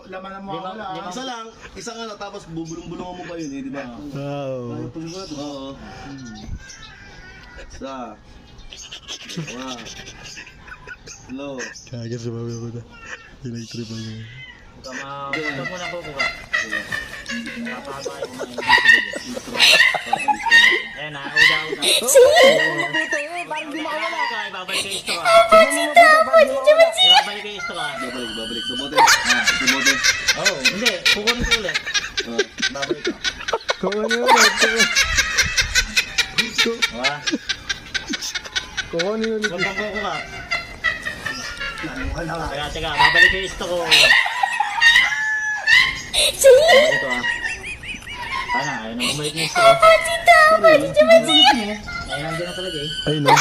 Laman na mawawala. Isa lang, isang ano, tapos bubulong-bulungan mo pa yun di ba? Wow. Oo. Isa. Dalawa. Hello. Kaget sumabi ako na. Pinag-trip ako. Ito muna po buka. Napapay mo mga eh na, uda. Parang di makawala. Ibabalik kayo ito ka. Ibabalik kayo ito ka. Babalik. Subote. Subote. Oo, hindi. Kukunin ko ulit. Babalik ka. Kung ano yun? Kung ano yun? Huwag kang kuko ka. Teka, babalik kayo ito ko. Babalik ko Ano, ayaw na bumalik niyo ito. Ayaw nandiyan na talaga Ay no.